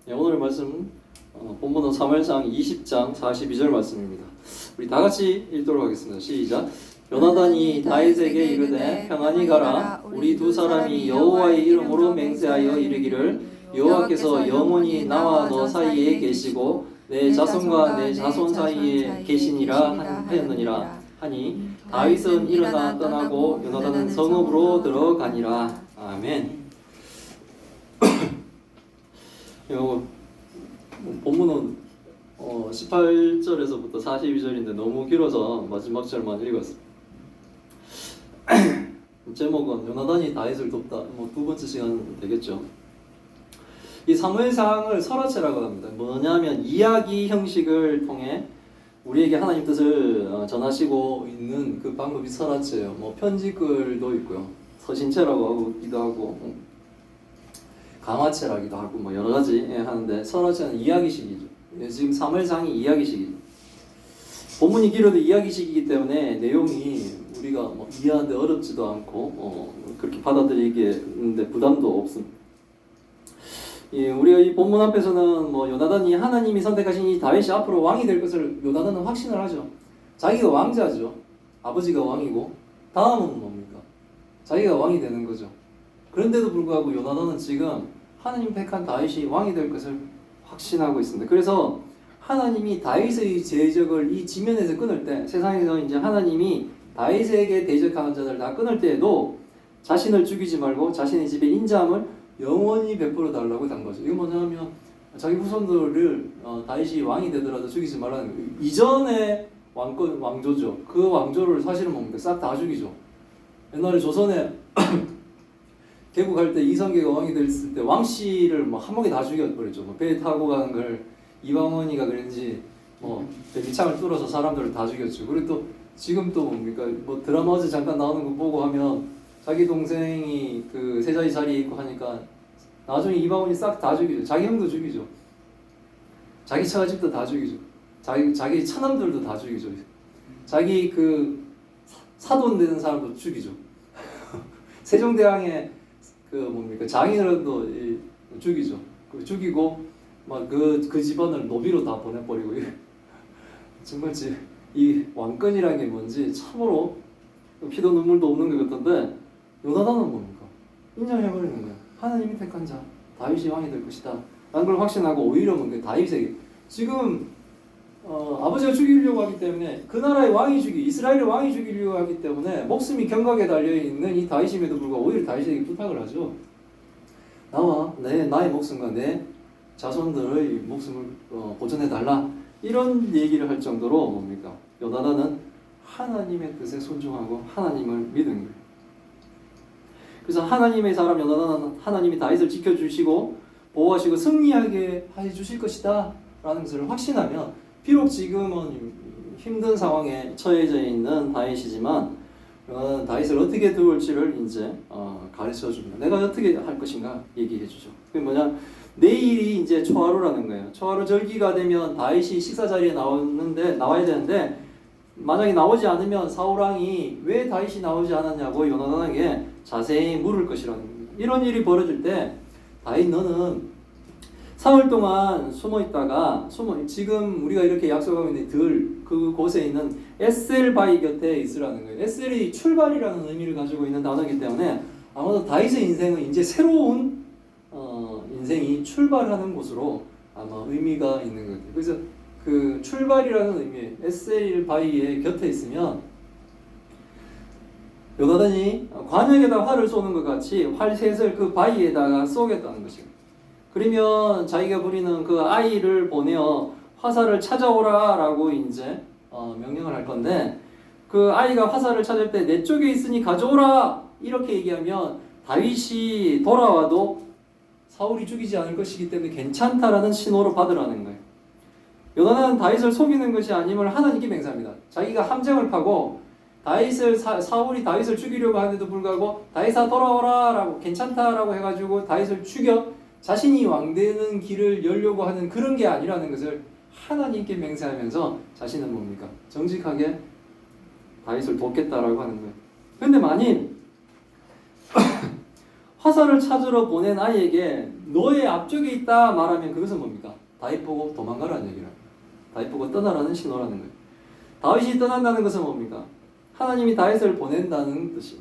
네, 오늘 말씀 본문은 사무엘상 20장 42절 말씀입니다. 우리 다 같이 읽도록 하겠습니다. 시작. 요나단이 다윗에게 이르되 평안히 가라. 우리 두 사람이 여호와의 이름으로 맹세하여 이르기를 여호와께서 영원히 나와 너 사이에 계시고 내 자손과 내 자손 사이에 계시니라 하였느니라 하니 다윗은 일어나 떠나고 요나단은 성읍으로 들어가니라. 아멘. 본문은 18절에서부터 42절인데 너무 길어서 마지막 절만 읽었습니다. 제목은 요나단이 다윗을 돕다. 두 번째 시간 되겠죠. 이 사무엘상을 설화체라고 합니다. 뭐냐면 이야기 형식을 통해 우리에게 하나님 뜻을 전하시고 있는 그 방법이 설화체예요. 편지글도 있고요. 서신체라고 하기도 하고 강화체라기도 하고 여러 가지 하는데 설화체는 이야기식이죠. 지금 사무엘상이 이야기식이죠. 본문이 길어도 이야기식이기 때문에 내용이 우리가 이해하는데 어렵지도 않고 그렇게 받아들이기에 부담도 없습니다. 우리가 이 본문 앞에서는 요나단이 하나님이 선택하신 이 다윗이 앞으로 왕이 될 것을 요나단은 확신을 하죠. 자기가 왕자죠. 아버지가 왕이고 다음은 뭡니까? 자기가 왕이 되는 거죠. 그런데도 불구하고 요나단은 지금 하나님 택한 다윗이 왕이 될 것을 확신하고 있습니다. 그래서 하나님이 다윗의 대적을 이 지면에서 끊을 때, 세상에서 이제 하나님이 다윗에게 대적하는 자들 다 끊을 때에도 자신을 죽이지 말고 자신의 집에 인자함을 영원히 베풀어 달라고 단 거죠. 이거 뭐냐면 자기 후손들을 다윗이 왕이 되더라도 죽이지 말라는 거예요. 이전의 왕조죠. 그 왕조를 사실은 뭡니까? 싹 다 죽이죠. 옛날에 조선에 개국할 때 이성계가 왕이 됐을 때 왕씨를 한목에 다 죽여버렸죠. 배 타고 가는 걸 이방원이가 그랬는지 배기창을 뚫어서 사람들을 다 죽였죠. 그리고 또 지금 또 뭡니까? 드라마 어제 잠깐 나오는 거 보고 하면 자기 동생이 그 세자리 자리에 있고 하니까 나중에 이방원이 싹 다 죽이죠. 자기 형도 죽이죠. 자기 처가집도 다 죽이죠. 자기 차남들도 다 죽이죠. 자기 그 사돈 되는 사람도 죽이죠. 세종대왕의 장인어른도 죽이죠. 죽이고 그 집안을 노비로 다 보내버리고 정말 이 왕권이라는 게 뭔지 참으로 피도 눈물도 없는 것 같던데 요나단은 뭡니까? 인정해버리는 거예요. 하나님이 택한 자 다윗이 왕이 될 것이다 라는 걸 확신하고 오히려 다윗에게 지금 아버지가 죽이려고 하기 때문에 그 나라의 이스라엘의 왕이 죽이려고 하기 때문에 목숨이 경각에 달려있는 이 다윗임에도 불구하고 오히려 다윗에게 부탁을 하죠. 나와 나의 목숨과 내 자손들의 목숨을 보존해달라 이런 얘기를 할 정도로 뭡니까? 요나단은 하나님의 뜻에 순종하고 하나님을 믿은 거예요. 그래서 하나님의 사람 요나단은 하나님이 다윗을 지켜주시고 보호하시고 승리하게 해주실 것이다 라는 것을 확신하면 비록 지금은 힘든 상황에 처해져 있는 다윗이지만 다윗을 어떻게 도울지를 이제 가르쳐 줍니다. 내가 어떻게 할 것인가 얘기해 주죠. 그게 뭐냐? 내일이 이제 초하루라는 거예요. 초하루 절기가 되면 다윗이 식사 자리에 나와야 되는데 만약에 나오지 않으면 사울왕이 왜 다윗이 나오지 않았냐고 요나단에게 자세히 물을 것이라는 겁니다. 이런 일이 벌어질 때 다윗 너는 사흘 동안 숨어 있다가 지금 우리가 이렇게 약속하고 있는 그곳에 있는 에셀 바위 곁에 있으라는 거예요. 에셀이 출발이라는 의미를 가지고 있는 단어이기 때문에 아마도 다윗의 인생은 이제 새로운 인생이 출발하는 곳으로 아마 의미가 있는 것 같아요. 그래서 그 출발이라는 의미, 에셀 바위의 곁에 있으면 요나단이 관역에다 활을 쏘는 것 같이 활셋을 그 바위에다가 쏘겠다는 것이고. 그러면 자기가 부리는 그 아이를 보내어 화살을 찾아오라 라고 이제 명령을 할 건데 그 아이가 화살을 찾을 때 내 쪽에 있으니 가져오라 이렇게 얘기하면 다윗이 돌아와도 사울이 죽이지 않을 것이기 때문에 괜찮다라는 신호로 받으라는 거예요. 요나단은 다윗을 속이는 것이 아님을 하나님께 맹세합니다. 자기가 함정을 파고 사울이 다윗을 죽이려고 하는데도 불구하고 다윗아 돌아오라 라고 괜찮다라고 해가지고 다윗을 죽여 자신이 왕되는 길을 열려고 하는 그런 게 아니라는 것을 하나님께 맹세하면서 자신은 뭡니까? 정직하게 다윗을 돕겠다라고 하는 거예요. 그런데 만일 화살을 찾으러 보낸 아이에게 너의 앞쪽에 있다 말하면 그것은 뭡니까? 다윗 보고 도망가라는 얘기랍니다. 다윗 보고 떠나라는 신호라는 거예요. 다윗이 떠난다는 것은 뭡니까? 하나님이 다윗을 보낸다는 뜻이.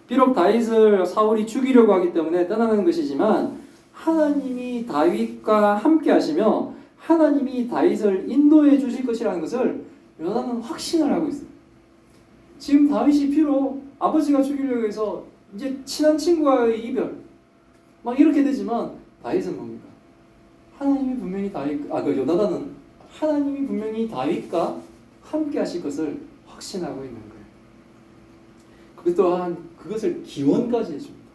비록 다윗을 사울이 죽이려고 하기 때문에 떠나는 것이지만 하나님이 다윗과 함께 하시며 하나님이 다윗을 인도해 주실 것이라는 것을 요나단은 확신을 하고 있어요. 지금 다윗이 비록 아버지가 죽이려고 해서 이제 친한 친구와의 이별 막 이렇게 되지만 다윗은 뭡니까? 하나님이 분명히 요나단은 하나님이 분명히 다윗과 함께 하실 것을 확신하고 있는 거예요. 그 또한 그것을 기원까지 해줍니다.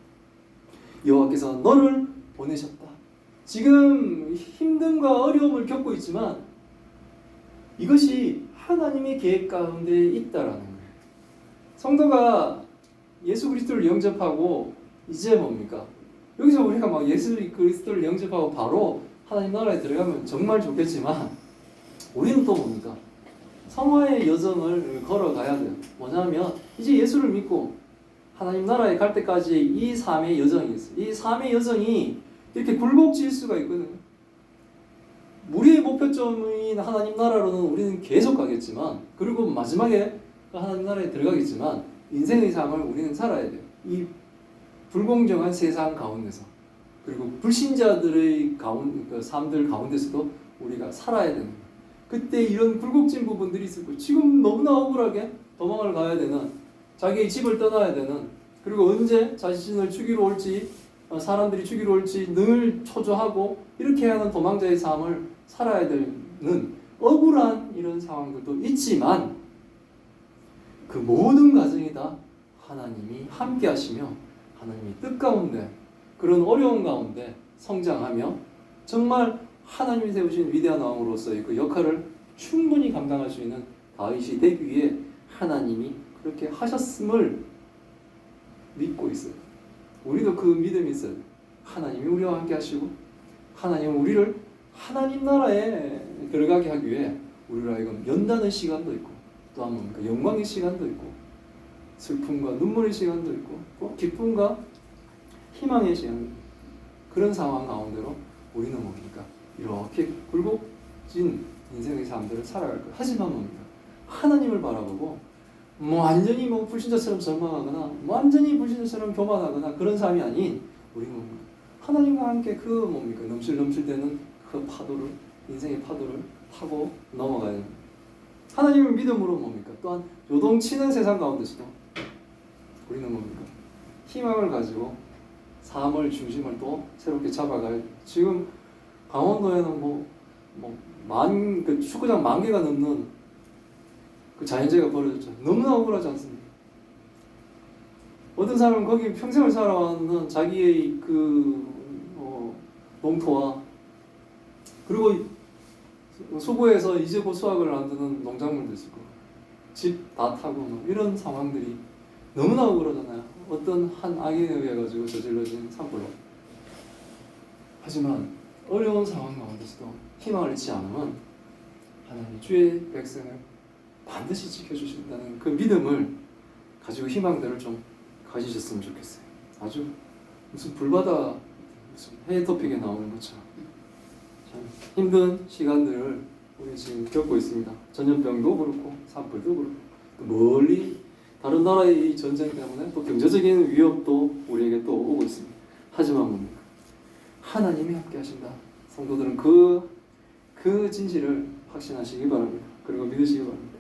여호와께서 너를 보내셨다. 지금 힘듦과 어려움을 겪고 있지만 이것이 하나님의 계획 가운데 있다라는 거예요. 성도가 예수 그리스도를 영접하고 이제 뭡니까? 여기서 우리가 막 예수 그리스도를 영접하고 바로 하나님 나라에 들어가면 정말 좋겠지만 우리는 또 뭡니까? 성화의 여정을 걸어가야 돼요. 뭐냐면 이제 예수를 믿고 하나님 나라에 갈 때까지 이 삶의 여정이 있어요. 이 삶의 여정이 이렇게 굴곡질 수가 있거든요. 우리의 목표점인 하나님 나라로는 우리는 계속 가겠지만 그리고 마지막에 하나님 나라에 들어가겠지만 인생의 삶을 우리는 살아야 돼요. 이 불공정한 세상 가운데서 그리고 불신자들의 삶들 가운데서도 우리가 살아야 되는 거예요. 그때 이런 굴곡진 부분들이 있을 거예요. 지금 너무나 억울하게 도망을 가야 되는 자기의 집을 떠나야 되는 그리고 언제 자신을 죽이러 올지 사람들이 죽이러 올지 늘 초조하고 이렇게 하는 도망자의 삶을 살아야 되는 억울한 이런 상황들도 있지만 그 모든 과정이 다 하나님이 함께 하시며 하나님이 뜻 가운데 그런 어려운 가운데 성장하며 정말 하나님이 세우신 위대한 왕으로서의 그 역할을 충분히 감당할 수 있는 다윗이 되기 위해 하나님이 그렇게 하셨음을 믿고 있어요. 우리도 그 믿음이 있어요. 하나님이 우리와 함께 하시고 하나님은 우리를 하나님 나라에 들어가게 하기 위해 우리로 하여금 연단의 시간도 있고 또한 뭡니까? 영광의 시간도 있고 슬픔과 눈물의 시간도 있고 또 기쁨과 희망의 시간 그런 상황 가운데로 우리는 뭡니까? 이렇게 굴곡진 인생의 삶들을 살아갈 거예요. 하지만 뭡니까? 하나님을 바라보고 완전히 불신자처럼 절망하거나 완전히 불신자처럼 교만하거나 그런 삶이 아닌 우리는 뭡니까? 하나님과 함께 그 뭡니까? 넘실넘실대는 그 파도를 인생의 파도를 타고 넘어가야 됩니다. 하나님을 믿음으로 뭡니까? 또한 요동치는 세상 가운데서도 우리는 뭡니까? 희망을 가지고 삶을 중심을 또 새롭게 잡아갈 지금 강원도에는 그 축구장 10,000개가 넘는 그 자연재해가 벌어졌죠. 너무나 억울하지 않습니까? 어떤 사람은 거기 평생을 살아왔는 자기의 농토와 그리고 수고해서 이제 곧 수확을 앞두는 농작물도 있을 거고 집 다 타고 이런 상황들이 너무나 억울하잖아요. 어떤 한 악인에 의해 가지고 저질러진 산불로. 하지만 어려운 상황 가운데서도 희망을 잃지 않으면 하나님 주의 백성을 반드시 지켜주신다는 그 믿음을 가지고 희망들을 좀 가지셨으면 좋겠어요. 아주 무슨 불바다 무슨 해외 토픽에 나오는 것처럼 참 힘든 시간들을 우리 지금 겪고 있습니다. 전염병도 그렇고 산불도 그렇고 또 멀리 다른 나라의 이 전쟁 때문에 또 경제적인 위협도 우리에게 또 오고 있습니다. 하지만 뭡니까? 하나님이 함께 하신다. 성도들은 그 진실을 확신하시기 바랍니다. 그리고 믿으시기 바랍니다.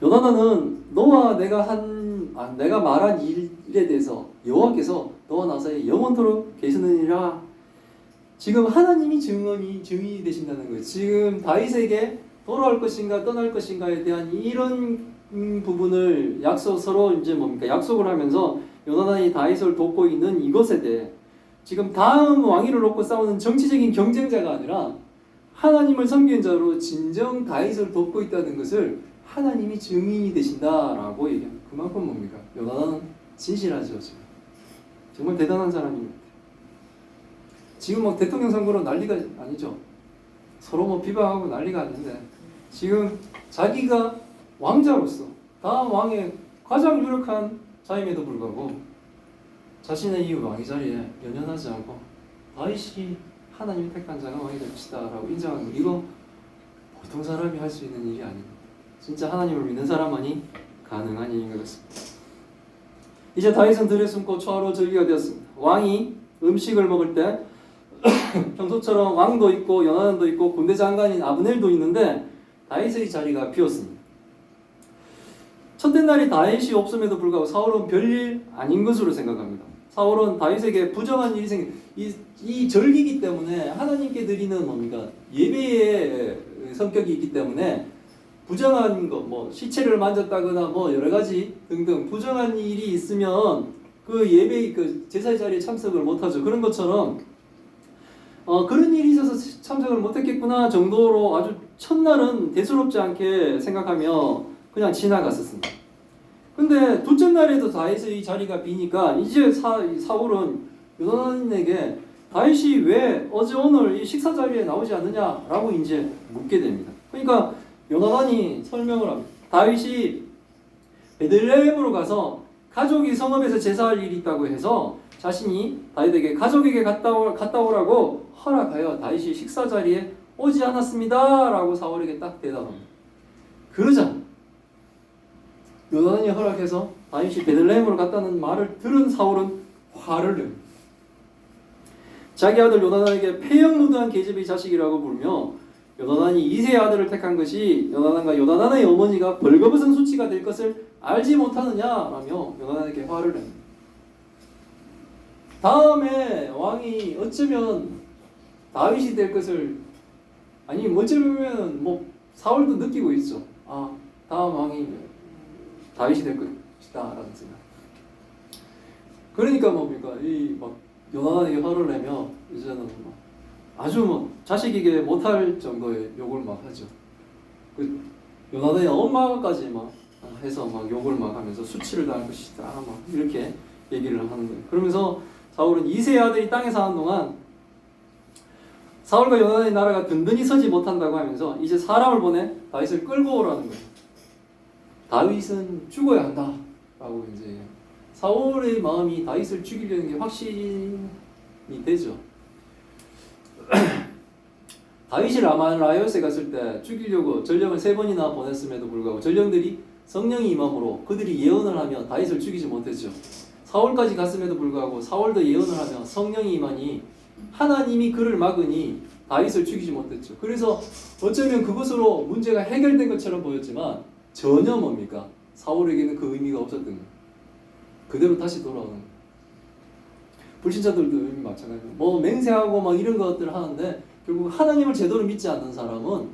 요나단은 너와 내가 말한 일에 대해서 여호와께서 너와 나 사이에 영원토록 계시느니라. 지금 하나님이 증인이 되신다는 거예요. 지금 다윗에게 돌아올 것인가 떠날 것인가에 대한 이런 부분을 서로 이제 뭡니까? 약속을 하면서 요나단이 다윗을 돕고 있는 이것에 대해 지금 다음 왕위를 놓고 싸우는 정치적인 경쟁자가 아니라 하나님을 섬기는 자로 진정 다윗을 돕고 있다는 것을 하나님이 증인이 되신다라고 얘기합니다. 그만큼 뭡니까? 요나단은 진실하죠. 지금. 정말 대단한 사람입니다. 지금 대통령 선거로 난리가 아니죠. 서로 비방하고 난리가 아닌데 지금 자기가 왕자로서 다음 왕의 가장 유력한 자임에도 불구하고 자신의 이 왕위 자리에 연연하지 않고 다윗이 하나님이 택한 자가 왕이 될 것이다 라고 인정하는 거, 이거 보통 사람이 할 수 있는 일이 아닙니다. 진짜 하나님을 믿는 사람만이 가능한 일인 것 같습니다. 이제 다윗은 들에 숨고 초하루 절기가 되었습니다. 왕이 음식을 먹을 때 평소처럼 왕도 있고 요나단도 있고 군대 장관인 아브넬도 있는데 다윗의 자리가 비었습니다. 첫째 날이 다윗이 없음에도 불구하고 사울은 별일 아닌 것으로 생각합니다. 사울은 다윗에게 부정한 일이 이 절기이기 때문에 하나님께 드리는 뭡니까? 예배의 성격이 있기 때문에 부정한 거, 뭐 시체를 만졌다거나 뭐 여러 가지 등등 부정한 일이 있으면 그 예배 그 제사의 자리에 참석을 못하죠. 그런 것처럼 그런 일이 있어서 참석을 못했겠구나 정도로 아주 첫날은 대수롭지 않게 생각하며 그냥 지나갔었습니다. 근데 둘째 날에도 다윗의 자리가 비니까 이제 사울은 요나단에게 다윗이 왜 어제 오늘 이 식사 자리에 나오지 않느냐라고 이제 묻게 됩니다. 그러니까 요나단이 설명을 합니다. 다윗이 베들레헴으로 가서 가족이 성읍에서 제사할 일이 있다고 해서 자신이 다윗에게 가족에게 갔다 오라고 허락하여 다윗이 식사 자리에 오지 않았습니다 라고 사울에게 딱 대답합니다. 그러자 요나단이 허락해서 다윗이 베들레헴으로 갔다는 말을 들은 사울은 화를 냅니다. 자기 아들 요나단에게 폐역무도한 계집의 자식이라고 부르며 요나단이 이세의 아들을 택한 것이 요나단과 요나단의 어머니가 벌거벗은 수치가 될 것을 알지 못하느냐라며 요나단에게 화를 냅니다. 다음에 왕이 어쩌면 다윗이 될 것을, 아니 어쩌면 뭐 사울도 느끼고 있죠. 아, 다음 왕이 다윗이 될 것이다라는 생각. 그러니까 뭡니까? 이 막 요나단에게 화를 내며 이제는 막 아주 뭐 자식에게 못할 정도의 욕을 막 하죠. 그 요나단의 엄마까지 막 해서 막 욕을 막 하면서 수치를 당할 것이다 막 이렇게 얘기를 하는 거예요. 그러면서 사울은 이세의 아들이 땅에 사는 동안 사울과 요나단의 나라가 든든히 서지 못한다고 하면서 이제 사람을 보내 다윗을 끌고 오라는 거예요. 다윗은 죽어야 한다 라고 이제 사울의 마음이 다윗을 죽이려는 게 확신이 되죠. 다윗이 라마라이ot에 갔을 때 죽이려고 전령을 3번이나 보냈음에도 불구하고 전령들이 성령이 임함으로 그들이 예언을 하며 다윗을 죽이지 못했죠. 사울까지 갔음에도 불구하고 사울도 예언을 하며 성령이 임하니 하나님이 그를 막으니 다윗을 죽이지 못했죠. 그래서 어쩌면 그것으로 문제가 해결된 것처럼 보였지만 전혀 뭡니까? 사울에게는 그 의미가 없었던 거예요. 그대로 다시 돌아오는 거예요. 불신자들도 의미 마찬가지예요. 뭐 맹세하고 막 이런 것들을 하는데 결국 하나님을 제대로 믿지 않는 사람은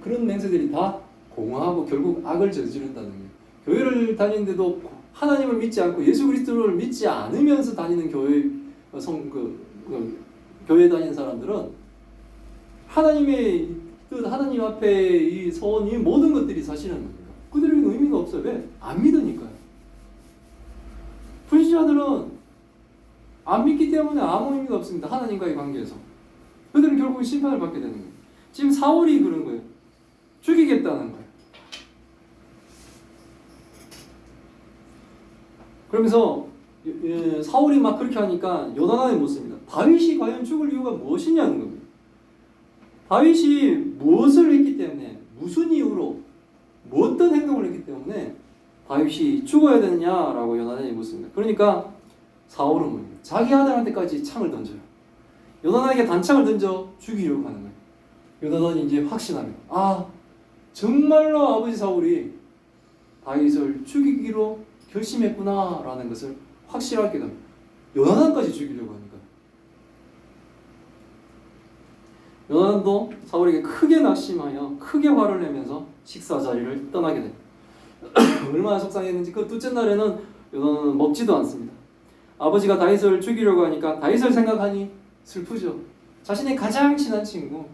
그런 맹세들이 다 공허하고 결국 악을 저지른다는 거예요. 교회를 다니는데도 하나님을 믿지 않고 예수 그리스도를 믿지 않으면서 다니는 교회 다니는 사람들은 하나님의 뜻, 하나님 앞에 이 소원, 이 모든 것들이 사실은 그들에게는 의미가 없어요. 왜? 안 믿으니까요. 불신자들은 안 믿기 때문에 아무 의미가 없습니다. 하나님과의 관계에서. 그들은 결국 심판을 받게 되는 거예요. 지금 사울이 그런 거예요. 죽이겠다는 거예요. 그러면서 사울이 막 그렇게 하니까 요나단이 묻습니다. 다윗이 과연 죽을 이유가 무엇이냐는 겁니다. 다윗이 무엇을 했기 때문에, 무슨 이유로, 뭐 어떤 행동을 했기 때문에 다윗이 죽어야 되느냐라고 요나단이 묻습니다. 그러니까 사울은 뭡니까? 자기 아들한테까지 창을 던져요. 요나단에게 단창을 던져 죽이려고 하는 거예요. 요나단이 이제 확신합니다. 아, 정말로 아버지 사울이 다윗을 죽이기로 결심했구나라는 것을 확실하게 됩니다. 요나단까지 죽이려고 하니까. 요나단도 사울에게 크게 낙심하여 크게 화를 내면서 식사 자리를 떠나게 됩니다. 얼마나 속상했는지 그 둘째 날에는 요나단은 먹지도 않습니다. 아버지가 다윗을 죽이려고 하니까 다윗을 생각하니 슬프죠. 자신의 가장 친한 친구,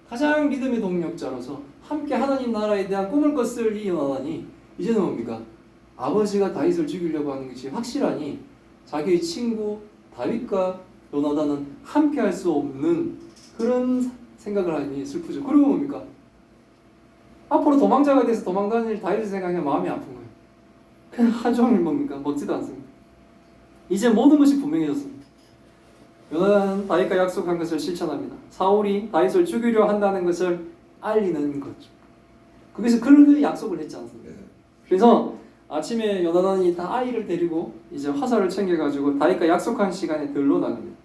가장 믿음의 동력자로서 함께 하나님 나라에 대한 꿈을 꿨을 이 요나단이 이제는 뭡니까? 아버지가 다윗을 죽이려고 하는 것이 확실하니 자기의 친구 다윗과 요나단은 함께 할 수 없는 그런 생각을 하니 슬프죠. 그리고 뭡니까? 앞으로 도망자가 돼서 도망다닐 다윗을 생각하면 마음이 아픈 거예요. 그냥 하루 종일 뭡니까? 먹지도 않습니다. 이제 모든 것이 분명해졌습니다. 요나단은 다윗과 약속한 것을 실천합니다. 사울이 다윗을 죽이려 한다는 것을 알리는 거죠. 그래서 그렇게 약속을 했지 않습니까? 그래서 아침에 요나단이 다 아이를 데리고 이제 화살을 챙겨가지고 다윗과 약속한 시간에 들러 나갑니다.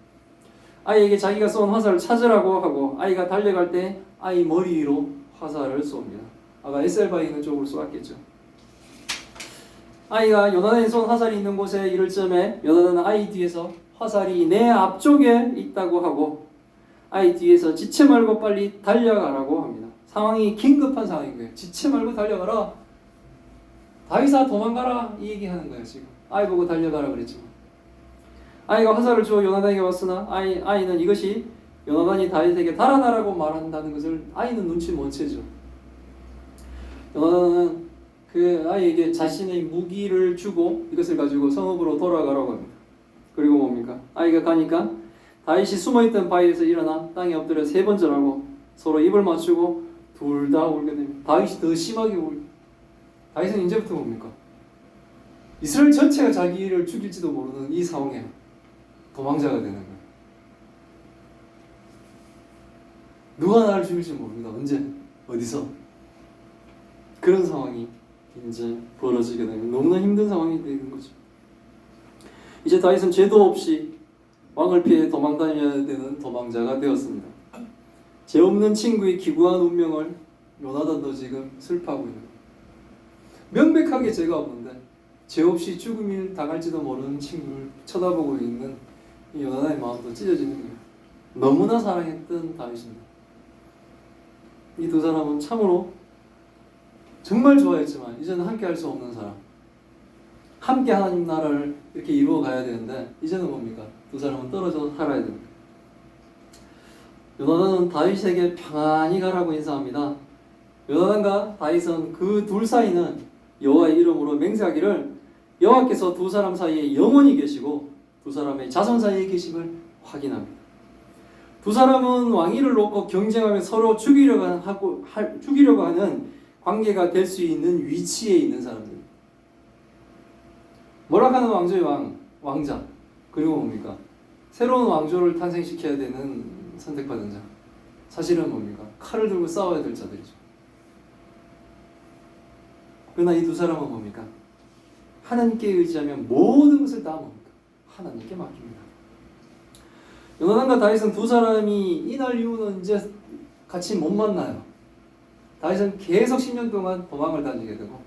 아이에게 자기가 쏜 화살을 찾으라고 하고 아이가 달려갈 때 아이 머리 위로 화살을 쏩니다. 아까 에셀바에 있는 쪽으로 쏘았겠죠. 아이가 요나단이 쏜 화살이 있는 곳에 이를 쯤에 요나단은 아이 뒤에서 화살이 내 앞쪽에 있다고 하고 아이 뒤에서 지체 말고 빨리 달려가라고 합니다. 상황이 긴급한 상황인 거예요. 지체 말고 달려가라. 다윗아 도망가라 이 얘기하는 거예요. 지금 아이 보고 달려가라 그랬지만 아이가 화살을 주어 요나단에게 왔으나 아이는 이것이 요나단이 다윗에게 달아나라고 말한다는 것을 아이는 눈치 못 채죠. 요나단은 그 아이에게 자신의 무기를 주고 이것을 가지고 성읍으로 돌아가라고 합니다. 그리고 뭡니까? 아이가 가니까 다윗이 숨어있던 바위에서 일어나 땅에 엎드려 3번 절하고 서로 입을 맞추고 둘 다 울게 됩니다. 다윗이 더 심하게 울고 다윗은 이제부터 뭡니까? 이스라엘 전체가 자기를 죽일지도 모르는 이 상황에 도망자가 되는 거예요. 누가 나를 죽일지 모릅니다. 언제? 어디서? 그런 상황이 이제 벌어지게 되면 너무나 힘든 상황이 되는 거죠. 이제 다윗은 죄도 없이 왕을 피해 도망다녀야 되는 도망자가 되었습니다. 죄 없는 친구의 기구한 운명을 요나단도 지금 슬퍼하고 있는 거예요. 명백하게 죄가 없는데 죄 없이 죽음을 당할지도 모르는 친구를 쳐다보고 있는 이 요나단의 마음도 찢어지는 거예요. 너무나 사랑했던 다윗입니다. 이 두 사람은 참으로 정말 좋아했지만 이제는 함께 할 수 없는 사람, 함께 하나님 나라를 이렇게 이루어 가야 되는데 이제는 뭡니까? 두 사람은 떨어져 살아야 됩니다. 요나단은 다윗에게 평안히 가라고 인사합니다. 요나단과 다윗은 그 둘 사이는 여호와의 이름으로 맹세하기를 여호와께서 두 사람 사이에 영원히 계시고 두 사람의 자손 사이에 계심을 확인합니다. 두 사람은 왕위를 놓고 경쟁하며 서로 죽이려고 하는 관계가 될 수 있는 위치에 있는 사람들입니다. 몰락하는 왕조의 왕자, 그리고 뭡니까? 새로운 왕조를 탄생시켜야 되는 선택받은 자. 사실은 뭡니까? 칼을 들고 싸워야 될 자들이죠. 그러나 이 두 사람은 뭡니까? 하나님께 의지하면 모든 것을 다 뭡니까? 하나님께 맡깁니다. 요나단과 다윗은 두 사람이 이날 이후는 이제 같이 못 만나요. 다윗은 계속 10년 동안 도망을 다니게 되고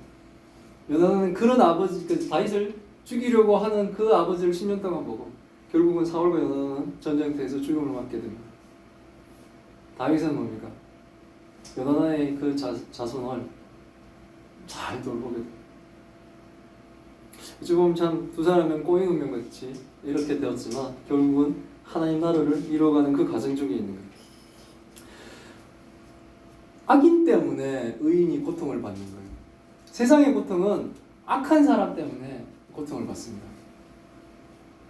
요나단은 그런 아버지, 다윗을 죽이려고 하는 그 아버지를 10년 동안 보고 결국은 사울과 요나단은 전쟁터에서 죽음을 맞게 됩니다. 다윗은 뭡니까? 요나단의 그 자손을 잘 돌보게 됩니다. 어찌 보면 참 두 사람은 꼬인 운명같이 이렇게 되었지만 결국은 하나님 나라를 이루어가는 그 과정 중에 있는 거예요. 악인 때문에 의인이 고통을 받는 거예요. 세상의 고통은 악한 사람 때문에 고통을 받습니다.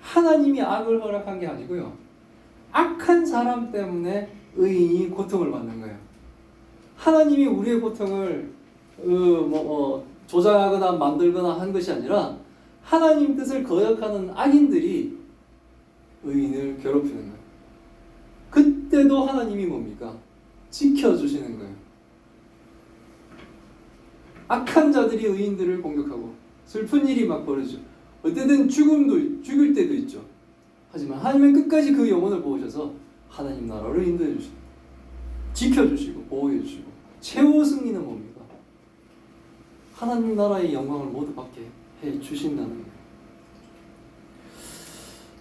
하나님이 악을 허락한 게 아니고요. 악한 사람 때문에 의인이 고통을 받는 거예요. 하나님이 우리의 고통을 조장하거나 만들거나 한 것이 아니라 하나님 뜻을 거역하는 악인들이 의인을 괴롭히는 거예요. 그때도 하나님이 뭡니까? 지켜주시는 거예요. 악한 자들이 의인들을 공격하고 슬픈 일이 막 벌어지죠. 어때든 죽일 때도 있죠. 하지만 하나님은 끝까지 그 영혼을 보호하셔서 하나님 나라를 인도해 주십니다. 지켜주시고 보호해 주시고 최후 승리는 뭡니까? 하나님 나라의 영광을 모두 받게 해 주신다는 거예요.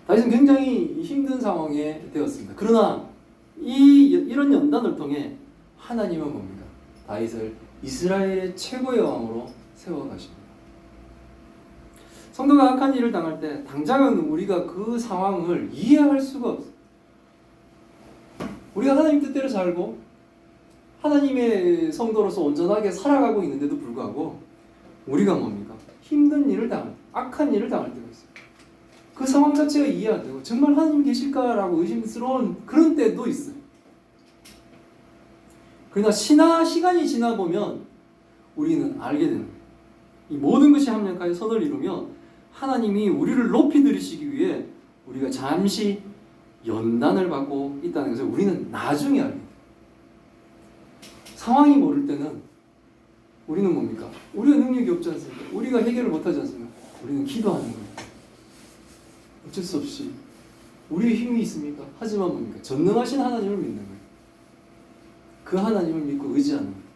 다윗은 굉장히 힘든 상황에 되었습니다. 그러나 이런 연단을 통해 하나님은 뭡니까? 다윗을 이스라엘의 최고의 왕으로 세워가십니다. 성도가 악한 일을 당할 때 당장은 우리가 그 상황을 이해할 수가 없어요. 우리가 하나님 뜻대로 살고 하나님의 성도로서 온전하게 살아가고 있는데도 불구하고 우리가 뭡니까? 힘든 일을 악한 일을 당할 때가 있어요. 그 상황 자체가 이해 안 되고 정말 하나님 계실까라고 의심스러운 그런 때도 있어요. 그러나 시간이 지나 보면 우리는 알게 되는 거예요. 이 모든 것이 합력하여 선을 이루며 하나님이 우리를 높이 들이시기 위해 우리가 잠시 연단을 받고 있다는 것을 우리는 나중에 알게 돼요. 상황이 모를 때는 우리는 뭡니까? 우리가 능력이 없지 않습니까? 우리가 해결을 못하지 않습니까? 우리는 기도하는 거예요. 어쩔 수 없이. 우리의 힘이 있습니까? 하지만 뭡니까? 전능하신 하나님을 믿는 거예요. 그 하나님을 믿고 의지하는 거예요.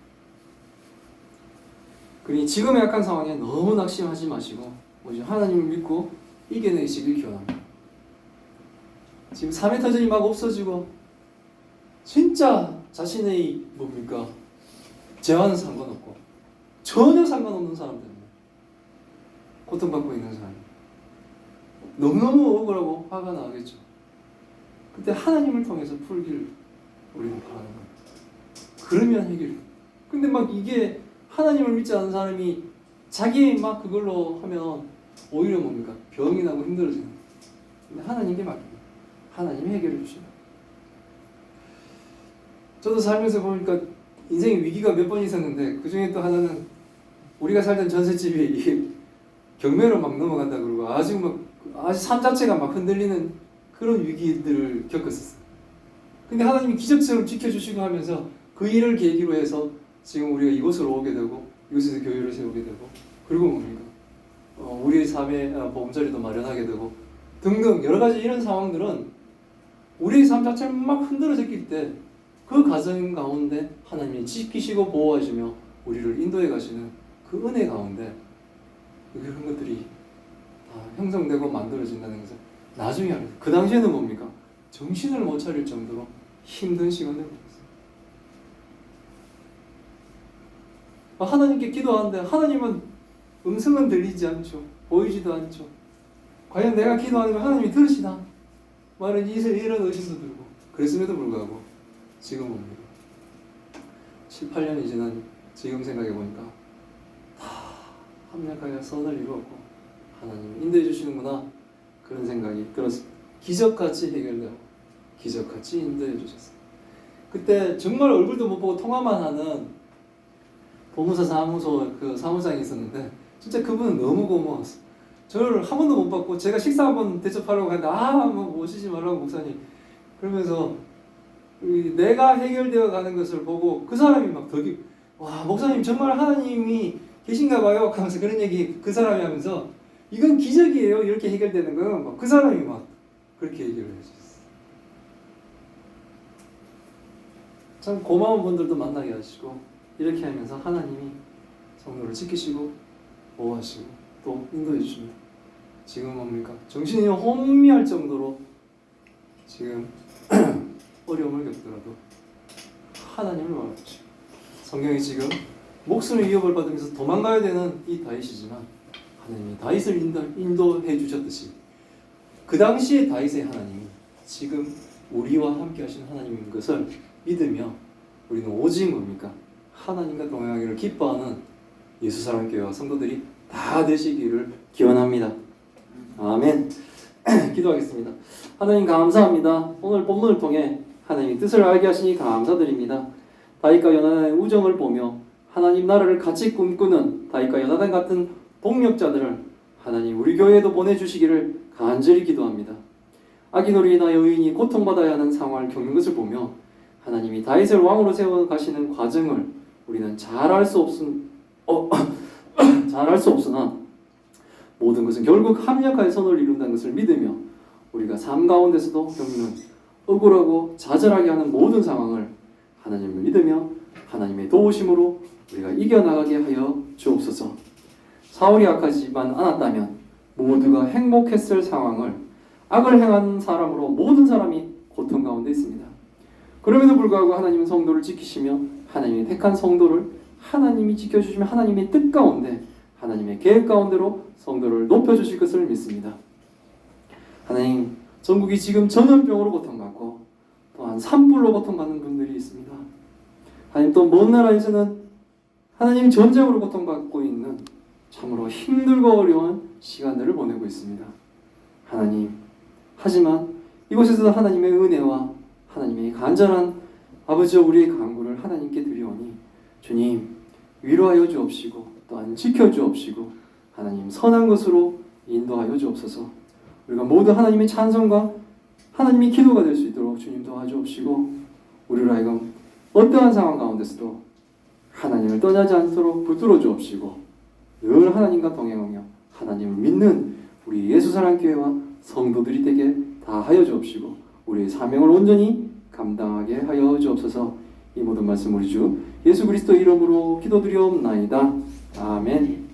그러니 지금의 약한 상황에 너무 낙심하지 마시고 오직 하나님을 믿고 이겨내시길 기원합니다. 지금 3회 터전이 막 없어지고 진짜 자신의 뭡니까? 재화는 상관없고 전혀 상관없는 사람들입니다. 고통받고 있는 사람. 너무너무 억울하고 화가 나겠죠. 그때 하나님을 통해서 풀기를 우리는 바라는 거예요. 그러면 해결이. 근데 막 이게 하나님을 믿지 않는 사람이 자기 막 그걸로 하면 오히려 뭡니까? 병이 나고 힘들어지는 거예요. 근데 하나님께 맡깁니다. 하나님이 해결해 주시는 거예요. 저도 살면서 보니까 인생에 위기가 몇 번 있었는데 그 중에 또 하나는 우리가 살던 전셋집이 이게 경매로 막 넘어간다 그러고 아주 삶 자체가 막 흔들리는 그런 위기들을 겪었었어요. 근데 하나님이 기적처럼 지켜주시고 하면서 그 일을 계기로 해서 지금 우리가 이곳으로 오게 되고 이곳에서 교회를 세우게 되고 그리고 뭡니까? 우리의 삶의 보금자리도 마련하게 되고 등등 여러 가지 이런 상황들은 우리의 삶 자체를 막 흔들어졌기 때 그 과정 가운데 하나님이 지키시고 보호하시며 우리를 인도해 가시는 그 은혜 가운데 그런 것들이 다 형성되고 만들어진다는 것을 나중에 알아요. 그 당시에는 뭡니까? 정신을 못 차릴 정도로 힘든 시간들이었어요. 하나님께 기도하는데 하나님은 음성은 들리지 않죠. 보이지도 않죠. 과연 내가 기도하는 걸 하나님이 들으시나? 말은 이런 의심도 들고 그랬음에도 불구하고 지금 뭡니까? 7, 8년이 지난 지금 생각해보니까 다 합력하여 선을 이루었고 하나님이 인도해 주시는구나 그런 생각이 들었습니다. 기적같이 해결되고 기적같이 인도해 주셨어요. 그때 정말 얼굴도 못 보고 통화만 하는 보무사 사무소 그 사무장이 있었는데 진짜 그분은 너무 고마웠어요. 저를 한 번도 못 봤고 제가 식사 한번 대접하려고 했는데 뭐 오시지 말라고 목사님 그러면서 내가 해결되어 가는 것을 보고 그 사람이 막 와 목사님 정말 하나님이 계신가 봐요 하면서 그런 얘기 그 사람이 하면서 이건 기적이에요 이렇게 해결되는 건 그 사람이 막 그렇게 얘기를 해주셨어요. 참 고마운 분들도 만나게 하시고 이렇게 하면서 하나님이 성도를 지키시고 보호하시고 또 인도해 주십니다. 지금 뭡니까? 정신이 혼미할 정도로 지금 어려움을 겪더라도 하나님을 바라보시고 성경이 지금 목숨의 위협을 받으면서 도망가야 되는 이 다윗이지만 하나님이 다윗을 인도해 주셨듯이 그 당시에 다윗의 하나님이 지금 우리와 함께 하신 하나님인 것을 믿으며 우리는 오직 뭡니까? 하나님과 동행하기를 기뻐하는 예수사랑교회와 성도들이 다 되시기를 기원합니다. 아멘. 기도하겠습니다. 하나님 감사합니다. 오늘 본문을 통해 하나님의 뜻을 알게 하시니 감사드립니다. 다윗과 요나단의 우정을 보며 하나님 나라를 같이 꿈꾸는 다윗과 요나단 같은 동력자들을 하나님 우리 교회에도 보내주시기를 간절히 기도합니다. 악인으로 인하여 의인이 고통받아야 하는 상황을 겪는 것을 보며 하나님이 다윗을 왕으로 세워가시는 과정을 우리는 잘 알 수 없으나 모든 것은 결국 합력하여 선을 이룬다는 것을 믿으며 우리가 삶 가운데서도 겪는 억울하고 좌절하게 하는 모든 상황을 하나님을 믿으며 하나님의 도우심으로 우리가 이겨나가게 하여 주옵소서. 사울이 악하지만 않았다면 모두가 행복했을 상황을 악을 행한 사람으로 모든 사람이 고통 가운데 있습니다. 그럼에도 불구하고 하나님은 성도를 지키시며 하나님이 택한 성도를 하나님이 지켜주시며 하나님의 뜻 가운데 하나님의 계획 가운데로 성도를 높여주실 것을 믿습니다. 하나님, 전국이 지금 전염병으로 고통받고 또한 산불로 고통받는 분들이 있습니다. 하나님, 또 먼 나라에서는 하나님 전쟁으로 고통받고 있는 참으로 힘들고 어려운 시간들을 보내고 있습니다. 하나님, 하지만 이곳에서도 하나님의 은혜와 하나님의 간절한 아버지와 우리의 간구를 하나님께 드리오니 주님 위로하여 주옵시고 또한 지켜주옵시고 하나님 선한 것으로 인도하여 주옵소서. 우리가 모두 하나님의 찬송과 하나님의 기도가 될 수 있도록 주님 도와주옵시고, 우리로 하여금 어떠한 상황 가운데서도 하나님을 떠나지 않도록 붙들어 주옵시고, 늘 하나님과 동행하며 하나님을 믿는 우리 예수사랑교회와 성도들이 되게 다 하여 주옵시고, 우리의 사명을 온전히 감당하게 하여 주옵소서. 이 모든 말씀 우리 주 예수 그리스도 이름으로 기도드리옵나이다. 아멘.